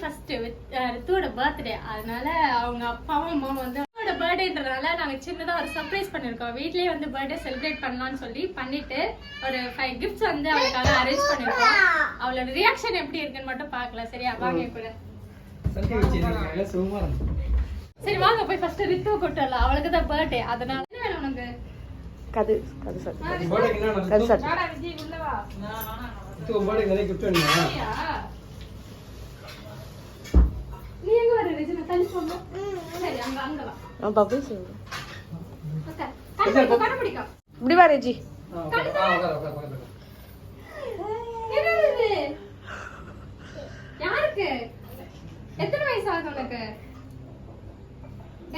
21 ரித்துவோட birthday. அதனால அவங்க அப்பாவும் அம்மாவும் வந்து அவனோட பர்த்டேன்றதுனால நாங்க சின்னதா ஒரு சர்ப்ரைஸ் பண்ணிருக்கோம். வீட்லயே வந்து பர்த்டே செலிப்ரேட் பண்ணலாம்னு சொல்லி பண்ணிட்டு ஒரு 5 கிஃப்ட்ஸ் வந்து அவளுக்காக அரேஞ்ச் பண்ணிருக்கோம். அவளோட ரியாக்ஷன் எப்படி இருக்குன்னு மட்டும் பார்க்கலாம். சரியா? வாங்க கூட. சரி வாங்க போய் ஃபர்ஸ்ட் ரித்துவை கூட்டு வரலாம். அவளுக்கு தான் பர்த்டே. அதனால என்ன வேணும் உனக்கு? கது கது சார் கது சார் வாடா விஜய் உள்ள வா. ரித்து பர்த்டே நிறைய கிஃப்ட் வேணுமா? நீ எங்க வர ரெஜினா? தள்ளி போங்க. சரி அங்க வா. நான் பாப்பே சொல்றேன். ஓகே கண்ணு பிடிக்க. இப்படி வா ரெஜி. என்னது யாருக்கு? எத்தனை வயசு ஆகுது உனக்கு?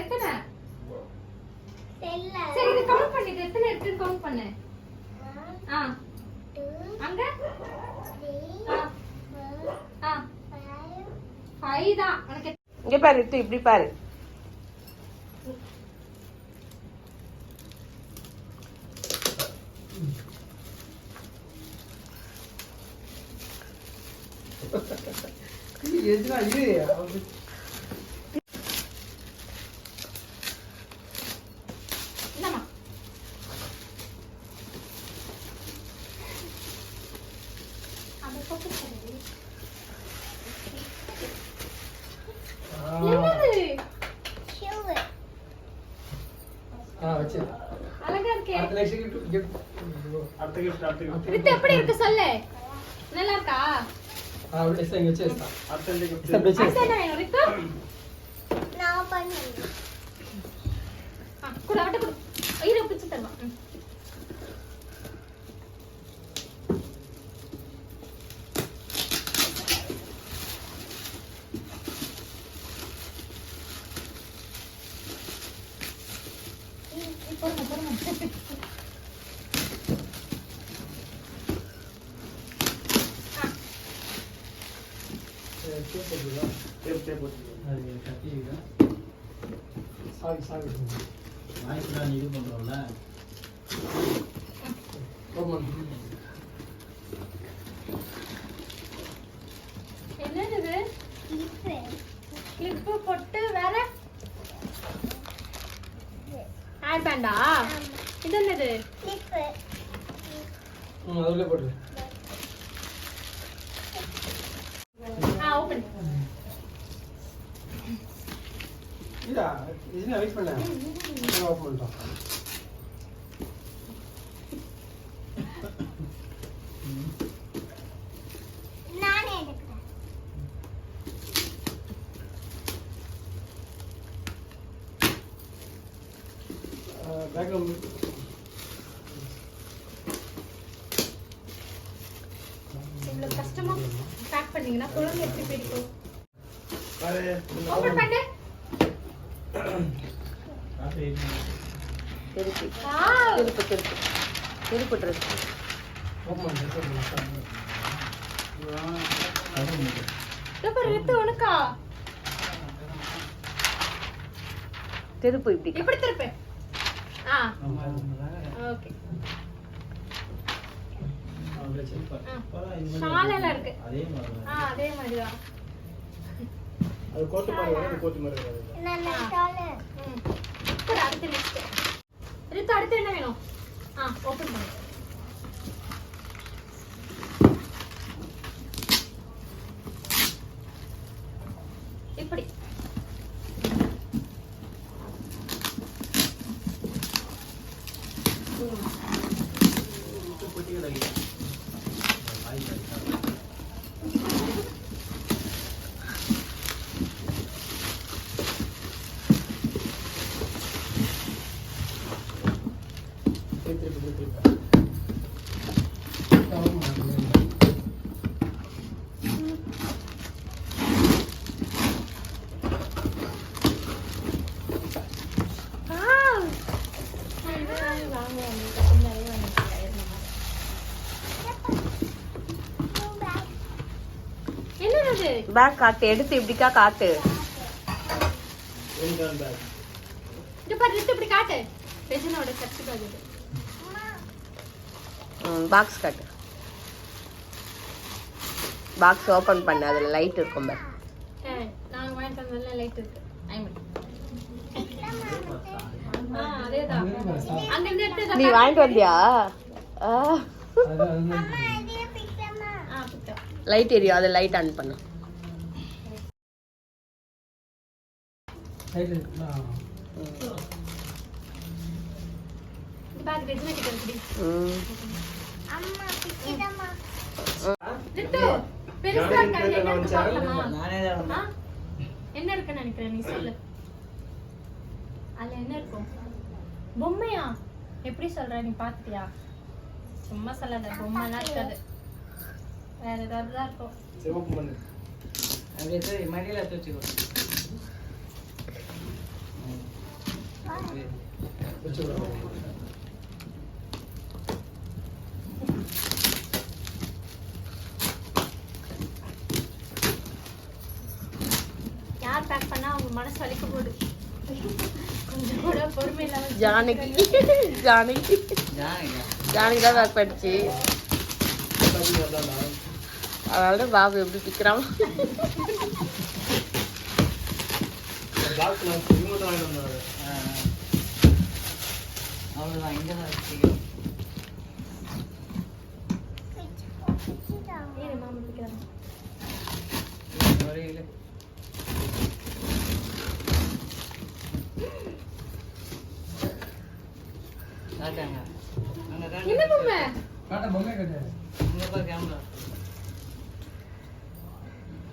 எத்தனை? சரி இது கவுண்ட் பண்ணிட்டு எத்தனை இருக்குன்னு கவுண்ட் பண்ணு. அங்க 5 தான் உனக்கு. இங்க பாரு ரித்து, இப்படி பாரு. எதுனா இது என்னம்மா? அந்த பக்கம் சரி. என்னது? வச்சு அழகா இருக்கே. அடுத்த நெக்ஸ்ட் கிஃப்ட் அடுத்த கிஃப்ட் ரித்து எப்படி இருக்கு சொல்லு. நல்லா இருக்கா? அப்படியே இங்க வச்சேஸ்தா. அடுத்த கிஃப்ட் அடுத்து என்ன வேணும் ரித்து? நான் பண்ணு. கூட அவட்ட கூட. ஐயோ பிச்சு தரமா. என்னது கிளிப் போட்டு வேற ஹேர் பேண்டா? இது என்னது? அதுல போடு. ஓபன். இதா இதுல வெயிட் பண்ணு. ஓபன் பண்ணிட்டோம். நானே எடுக்கிறேன். பேக்ரவுண்ட் இவ்வளவு கஷ்டமா பேக் பண்ணீங்கன்னா குழந்தை எப்படி பிடிக்கும்? பாரு. ஓபன் பண்ணு. திருப்பி வாவ். திருப்பி திருப்பி திருப்பி ட்ரெஸ். ஓபன் பண்ணு. சூப்பர் ரித்து உனக்கா? திருப்பு இப்படி. இப்படி திருப்பு. ஓகே. ஷால் எல்லாம் இருக்கு. அதே மாதிரி தான். அது கோட் மாதிரி வர கோட் மாதிரி வர. நான் ஷால். கூட அடுத்து நெக்ஸ்ட். ரித்து அடுத்து என்ன வேணும்? ஓபன் பண்ணு. இப்படி. என்னது? பேக் காட்டு, எடுத்து இப்படிக்கா காட்டு. இது பாரு ரித்து இப்படி காட்டு. ரெஜினாவோட சர்ச் பேக் இது. பாக்ஸ் காட்டு. பாக்ஸ் ஓபன் பண்ணு, அதுல லைட் இருக்கும் பாரு. லைட் இருக்கு அதேதான் அங்க இருந்து எடுத்து நீ வாங்கிட்டு வந்தியா அம்மா இதே பிடிக்கலாமா? பிடிச்சோம். லைட் எரியும் அதை லைட் ஆன் பண்ணு பேக் ரெஜினா கிட்ட இருக்குடி. அம்மா பிடிக்கலாமா? லிட்டு, பெருசா இருக்கா? என்ன இருக்கு பார்க்கலாமா? ஆ? என்ன இருக்குன்னு நினைக்கிறேன் நீ சொல்லு. அதுல என்ன இருக்கும்? பொம்மையா? எப்படி சொல்ற நீ பாத்தியா? சும்மா சொல்லாத, பொம்மைலாம் இருக்காது. வேற ஏதாவது தான் இருக்கும். சிவப்பு மண்ணு. அப்படியே மடியில தூச்சிக்கோ. வச்சு விடுறோம். யார் பேக் பண்ணா அவங்க மனசு வலிக்க போகுது. கொஞ்சம் கூட பொறுமை இல்லாம ஜானகி ஜானகி ஜானகி தான் பேக் பண்ணிச்சு அதனால பாபு எப்படி பிக்கிறான் பாக்ஸ்ல இவங்க தான் வாங்கிட்டு வந்தாரு. அவ்வளோதான் இங்கே தான் வச்சுக்கிறோம். ஏறு மாமா பிடிக்கிறாங்க. வரையில காட்டாங்க. அங்கே என்ன பொம்மை? இங்கே பாரு கேமரா.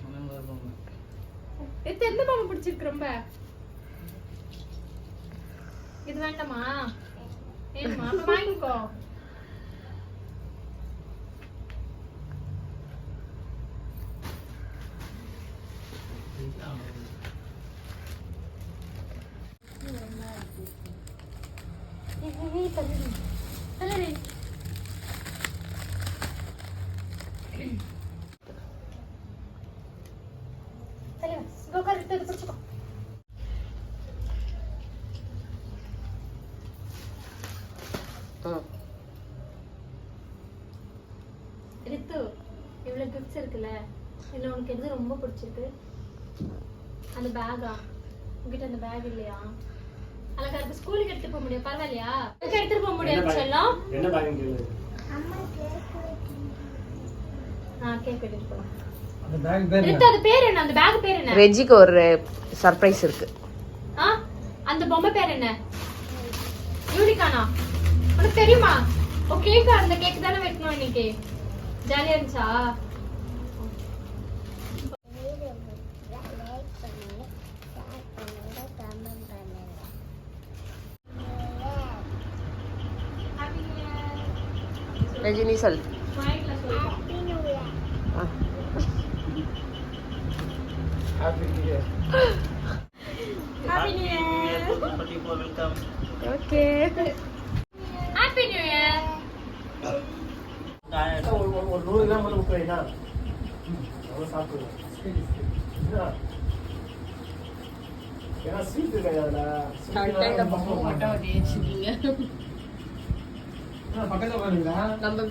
அங்கே ஒரு பொம்மை. எந்த பொம்மை பிடிச்சிருக்கு ரொம்ப? இது வேண்டாமா? ஏமா அப்ப வாங்கிக்கோ. தள்ளு. பிடிச்சிக்கோ. ரித்து, இவ்வளவு கிஃப்ட்ஸ் இருக்குல்ல, இதுல உனக்கு எது ரொம்ப பிடிச்சிருக்கு? அந்த பேக்கா? உங்ககிட்ட அந்த பேக் இல்லையா? அழகா இருக்கு. ஸ்கூலுக்கு எடுத்து போக முடியும், பரவாயில்லையா? எடுத்துட்டு போக முடியாது செல்லம். என்ன பேக்கிங் கேளு. அம்மா கேக் கேக் எடுத்துட்டு போலாம். அந்த பேக் பேர் ரித்து, அது பேர் என்ன? அந்த பேக் பேர் என்ன? ரெஜிக்கு ஒரு சர்ப்ரைஸ் இருக்கு அந்த பொம்மை பேர் என்ன? யூனிகானா? உனக்கு தெரியுமா? ஓ கேக், அந்த கேக் தானே வைக்கணும் இன்னைக்கு. ஜாலியா இருந்துச்சா? ரஜினி சொல் வாயில சொல்லு. Happy new year. Happy new year. Welcome. Okay happy new year. ஒரு 100 கிராம் மட்டும் முக்க வைடா. அவ்வளோ சாப்பிடுவோம். ஏன்னா ஸ்வீட் இருக்காதுல. பக்கத்துல பக்கத்துல பாருங்களா. நம்ம